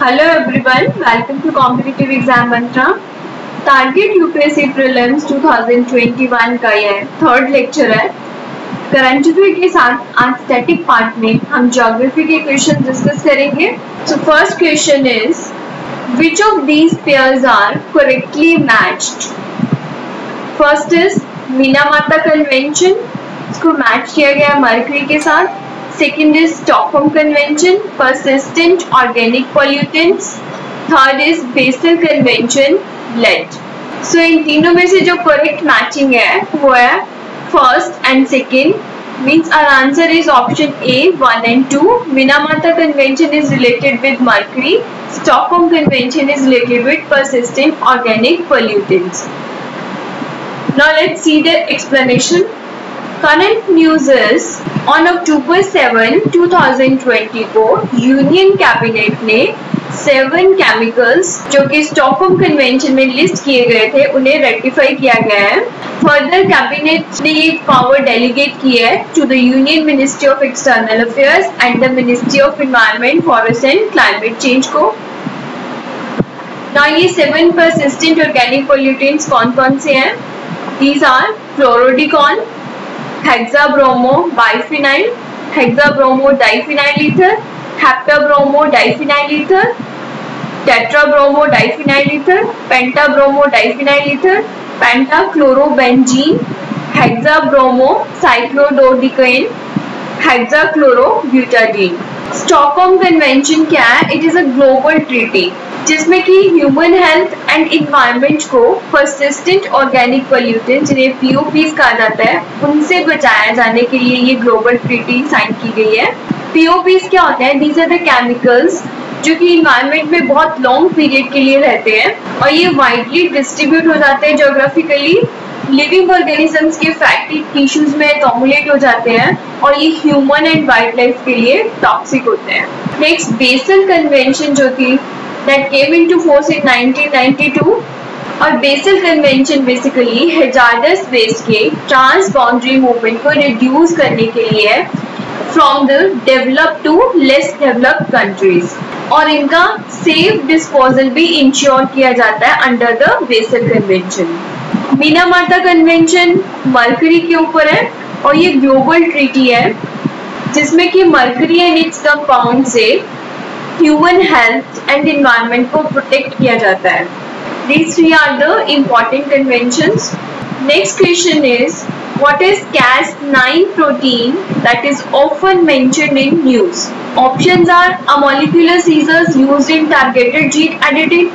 Hello everyone, welcome to Competitive Exam Mantra. Target UPSC prelims 2021 का ये third lecture है। Current affair के साथ आज स्टैटिक पार्ट में हम ज्योग्राफी के क्वेश्चन डिस्कस करेंगे। So first question is which of these pairs are correctly matched. First is Minamata convention, इसको मैच किया गया है मरकरी के साथ। Second is Stockholm convention, persistent organic pollutants. Third is Basel convention, lead. So इन तीनों में से जो करेक्ट मैचिंग है वो है first and second, means our answer is option A 1 and 2. Minamata convention is related with mercury, Stockholm convention is related with persistent organic pollutants. Now let's see the explanation. Current news is on October 7, 2020 को union cabinet ने 7 chemicals जो कि Stockholm convention में list किए गए थे उन्हें rectify किया गया है। फर्दर कैबिनेट ने ये पावर डेलीगेट की है to the union ministry of external affairs and the ministry of environment, forest and climate change को। ना ये 7 persistent organic pollutants कौन कौन से हैं? These are फ्लोरोडिकॉन, hexabromo biphenyl, hexabromo diphenyl ether, heptabromo diphenyl ether, tetrabromo diphenyl ether, pentabromo diphenyl ether, pentachlorobenzene, hexabromo cyclododecaine, hexachlorobutadiene. Stockholm convention क्या है? It is a global treaty जिसमें कि ह्यूमन हेल्थ एंड इन्वायरमेंट को persistent organic pollutant जिन्हें पीओपीज कहा जाता है उनसे बचाया जाने के लिए ये ग्लोबल ट्रीटी साइन की गई है। पीओपीज क्या होते हैं? दीज आर द केमिकल्स जो कि इन्वायरमेंट में बहुत लॉन्ग पीरियड के लिए रहते हैं और ये वाइडली डिस्ट्रीब्यूट हो जाते हैं ज्योग्राफिकली, लिविंग ऑर्गेनिजम्स के फैटी टिश्यूज में एक्युमुलेट हो जाते हैं और ये ह्यूमन एंड वाइल्ड लाइफ के लिए टॉक्सिक होते हैं। नेक्स्ट बेसल कन्वेंशन जो थी that came into force in 1992 और Basel convention basically hazardous waste के ट्रांस बाउंड्री मूवमेंट को रिड्यूस करने के लिए है from the developed to less developed countries और इनका सेफ डिस्पोजल भी इंश्योर किया जाता है under the Basel convention. Minamata convention mercury के ऊपर है और ये ग्लोबल ट्रीटी है जिसमें कि मरकरी एंड इट्स कंपाउंड से ह्यूमन हेल्थ एंड एनवायरनमेंट को प्रोटेक्ट किया जाता है। These three are the important conventions. Next question is what is Cas9 protein that is often mentioned in news? Options are a molecular scissors used in targeted gene editing,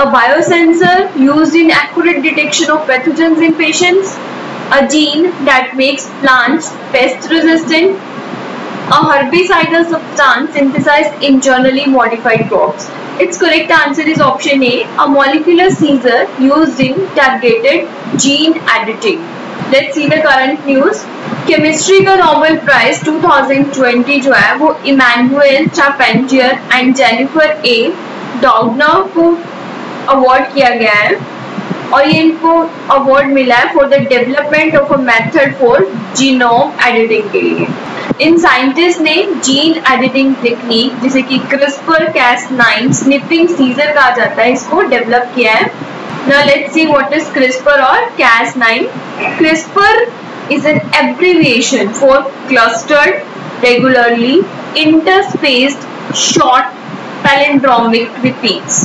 a biosensor used in accurate detection of pathogens in patients, a gene that makes plants pest resistant, a herbicidal substance synthesized in genetically modified crops. Its correct answer is option A, a molecular scissor used in targeted gene editing. Let's see the current news. Chemistry का Nobel prize 2020 जो है वो Emmanuel चार्पेंटियर and Jennifer ए डॉगनर को award किया गया है और ये इनको अवार्ड मिला है for the development of a method for genome editing के लिए। इन साइंटिस्ट ने जीन एडिटिंग टेक्निक जिसे कि CRISPR-Cas9 स्निपिंग सीजर कहा जाता है इसको डेवलप किया है। Now let's see what is CRISPR और Cas9. CRISPR is an abbreviation for clustered, regularly interspaced short palindromic repeats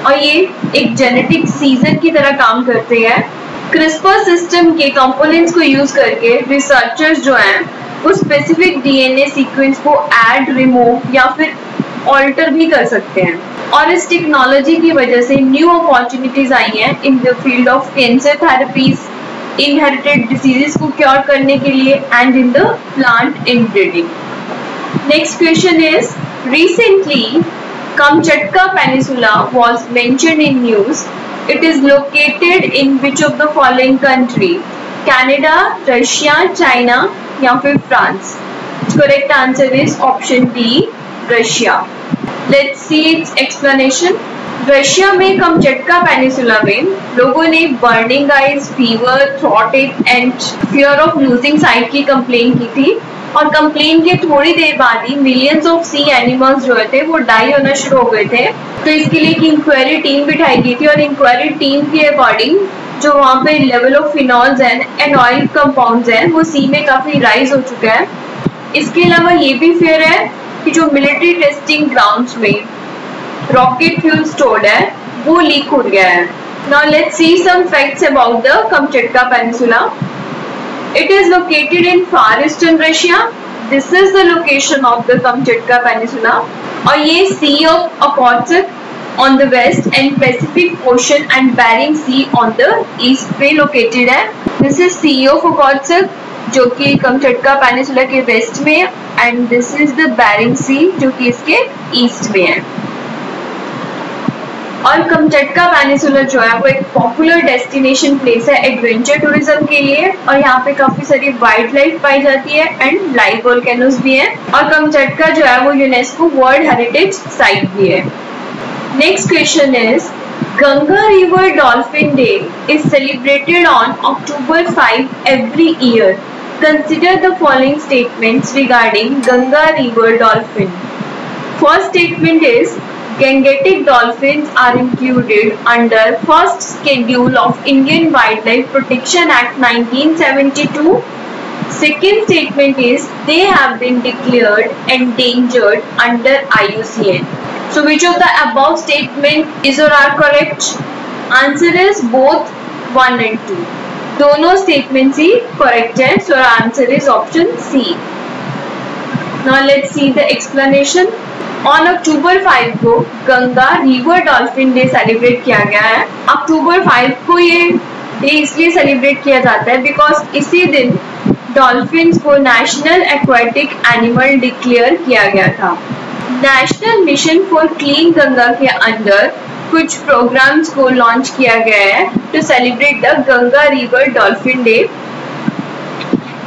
और ये एक जेनेटिक सीजर की तरह काम करते हैं। CRISPR सिस्टम के कंपोनेंट्स को यूज करके रिसर्चर्स जो हैं वो स्पेसिफिक डीएनए सीक्वेंस को ऐड, रिमूव या फिर ऑल्टर भी कर सकते हैं और इस टेक्नोलॉजी की वजह से न्यू अपॉर्चुनिटीज आई हैं in the field of cancer therapies, inherited diseases को क्योर करने के लिए and in the plant inbreeding. Next question is recently Kamchatka Peninsula was mentioned in news. It is located in which of the following country? Canada, Russia, China या फिर France? Correct answer is option D, Russia. Let's see its explanation. Russia में Kamchatka peninsula में लोगों ने burning eyes, fever, throat and fear of losing site की complain की थी और कंप्लेन के थोड़ी देर बाद ही मिलियंस ऑफ सी एनिमल्स जो थे वो डाई होना शुरू हो गए थे। तो इसके लिए एक इंक्वायरी टीम बिठाई गई थी और इंक्वायरी टीम के अकॉर्डिंग जो वहाँ पे level of phenols and oil compounds हैं वो सी में काफी राइज हो चुका है। इसके अलावा ये भी फेयर है कि जो मिलिट्री टेस्टिंग ग्राउंड्स में रॉकेट फ्यूल स्टोर्ड है वो लीक हो गया है। Now let's see some facts about the Kamchatka Peninsula. It is located in far eastern Russia. This is the location of the Kamchatka Peninsula. और ये Sea of Okhotsk on the west and Pacific Ocean and Bering Sea on the east पे located है। This is Sea of Okhotsk जो कि Kamchatka Peninsula के west में है and this is the Bering Sea जो कि इसके east में है। और कमचटका पेनिसुला जो है वो एक पॉपुलर डेस्टिनेशन प्लेस है एडवेंचर टूरिज्म के लिए और यहाँ पे काफी सारी वाइल्ड लाइफ पाई जाती है एंड लाइव वोल्केनोस भी हैं और कमचटका जो है वो यूनेस्को वर्ल्ड हेरिटेज साइट भी है। Next question is Ganga river dolphin day is celebrated on October 5 every year. Consider the following statements regarding Ganga River dolphin. First statement is Gangetic dolphins are included under first schedule of Indian Wildlife Protection Act 1972. Second statement is they have been declared endangered under IUCN. So which of the above statement is or are correct? Answer is both 1 and 2. दोनों statements ही correct है. So our answer is option C. Now let's see the explanation. On October 5 को Ganga river dolphin day celebrate किया गया है। October 5 को ये day इसलिए celebrate किया जाता है बिकॉज इसी दिन डॉल्फिन्स को नेशनल एक्वाटिक एनिमल डिक्लेयर किया गया था। National mission for clean Ganga के अंदर कुछ प्रोग्राम्स को लॉन्च किया गया है to celebrate the Ganga river dolphin day,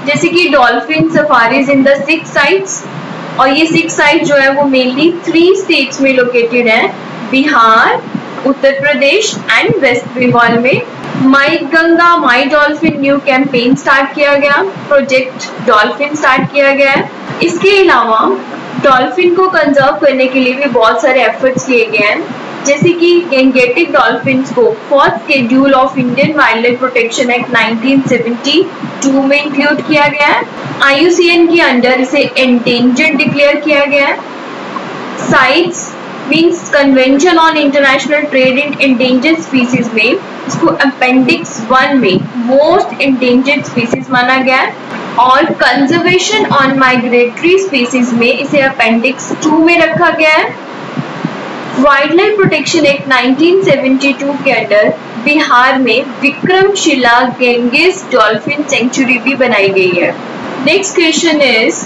जैसे कि dolphin safaris in the 6 sites और ये 6 साइट जो है वो मेनली 3 स्टेट्स में लोकेटेड है, बिहार, उत्तर प्रदेश एंड वेस्ट बंगाल में। माई गंगा माई डॉल्फिन न्यू कैंपेन स्टार्ट किया गया, प्रोजेक्ट डॉल्फिन स्टार्ट किया गया है। इसके अलावा डॉल्फिन को कंजर्व करने के लिए भी बहुत सारे एफर्ट्स किए गए हैं, जैसे कि गैंगेटिक डॉल्फिन्स को first schedule of Indian wild life protection act 1972 में इंक्लूड किया गया है। IUCN के अंडर इसे एंडेंजर्ड डिक्लेयर किया गया है। Sites means convention on international trade in endangered species में इसको अपेंडिक्स 1 में मोस्ट एंडेंजर्ड स्पीसीज माना गया है और कंजर्वेशन ऑन माइग्रेटरी स्पीसीज में इसे अपेंडिक्स 2 में रखा गया है। वाइल्ड लाइफ प्रोटेक्शन एक्ट 1972 के अंडर बिहार में विक्रमशिला गेंगेस डॉल्फिन सेंचुरी भी बनाई गई है। Next question is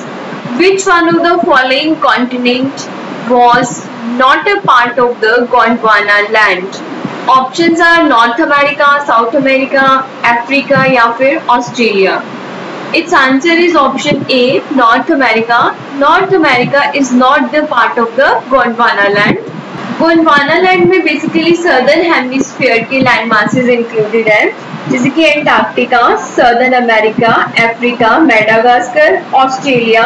which one of the following continent was not a part of the Gondwana land? Options are north America, south America, Africa या फिर Australia. Its answer is option A, North America. North America is not the part of the Gondwana land. Gondwana land में basically southern hemisphere के land masses included है, जैसे कि Antarctica, southern America, Africa, Madagascar, Australia,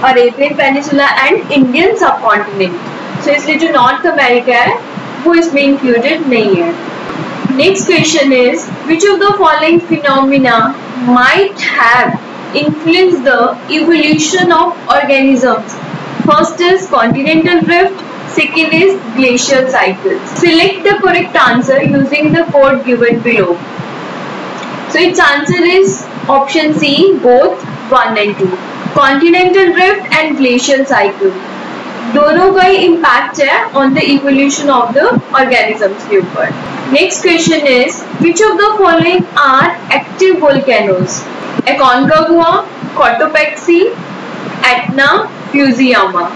Arabian peninsula and Indian सब continent. सो इसलिए जो north America है वो इसमें इंक्लूडेड नहीं है। Next question is which of the following phenomena might have influenced the evolution of organisms? First is continental drift, second is glacial cycles. Select the correct answer using the code given below. So its answer is option C, both 1 and 2. Continental drift and glacial cycle दोनों का ही impact है on the evolution of the organisms के ऊपर। Next question is which of the following are active volcanoes? Aconcagua, Cotopaxi, Etna, Fujiyama.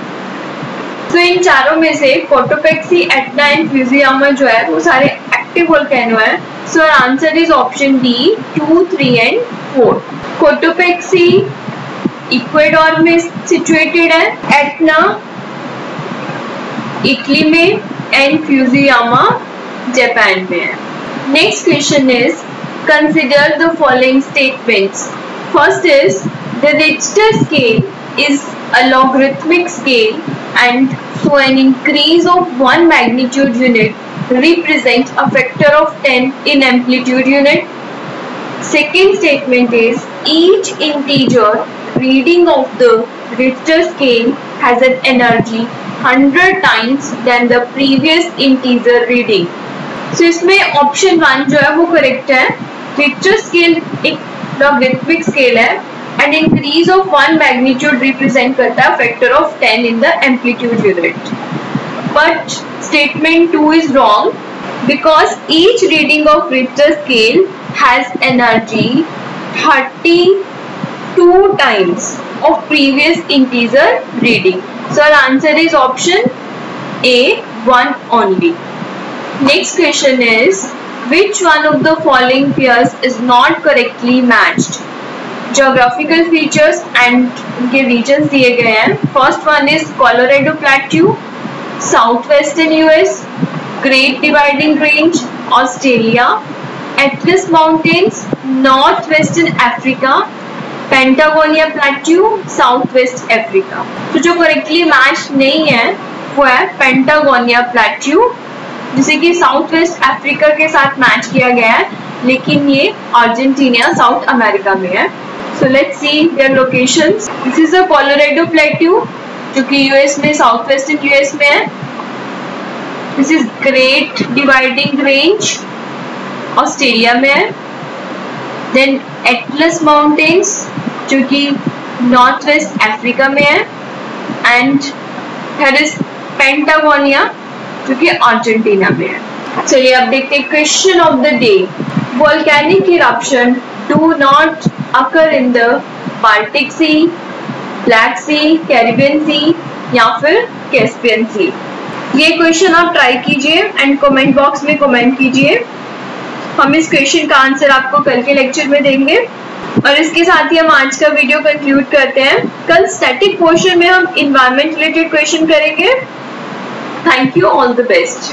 तो इन चारों में से कोटोपेक्सी, एटना एंड फ्यूजियामा जो है वो सारे एक्टिव वोल्केनो है। So answer is option D 2, 3 and 4। Cotopaxi Ecuador में सिचुएटेड है, एटना इटली में एंड फ्यूजियामा जापान में है। Next question is consider the following statements. First is the Richter scale is a logarithmic scale, and so an increase of 1 magnitude unit represents a factor of 10 in amplitude unit. Second statement is each integer reading of the Richter scale has an energy 100 times than the previous integer reading. So इसमें option 1 जो है वो correct है. Richter scale एक logarithmic scale है and increase of 1 magnitude represent करता है factor of 10 in the amplitude unit. But statement 2 is wrong because each reading of Richter scale has energy 32 times of previous integer reading. So our answer is option A, 1 only. Next question is, which one of the following pairs is not correctly matched? Geographical features and उनके regions दिए गए हैं. First one is Colorado Plateau, Southwestern US, Great Dividing Range, Australia, Atlas Mountains, Northwestern Africa, Patagonia Plateau, Southwest Africa. तो जो correctly matched नहीं है वो है Patagonia Plateau, जिसे कि साउथ वेस्ट अफ्रीका के साथ मैच किया गया है, लेकिन ये अर्जेंटीना साउथ अमेरिका में है. So let's see their locations. This is a Colorado plateau जो कि यूएस में साउथ वेस्टर्न यूएस में है. This is great dividing range Australia में है. देन एटलस माउंटेन्स जो कि नॉर्थ वेस्ट अफ्रीका में है. एंड देयर इज पेंटागोनिया जो कि अर्जेंटीना में है. चलिए अब देखते हैं question of the day. Volcanic eruption do not occur in the Baltic sea, black sea, Caribbean sea या फिर कैस्पियन सी. ये क्वेश्चन आप ट्राई कीजिए एंड कमेंट बॉक्स में कमेंट कीजिए. हम इस क्वेश्चन का आंसर आपको कल के लेक्चर में देंगे. और इसके साथ ही हम आज का वीडियो कंक्लूड करते हैं. कल स्टैटिक पोर्शन में हम इन्वायरमेंट रिलेटेड क्वेश्चन करेंगे. Thank you, all the best.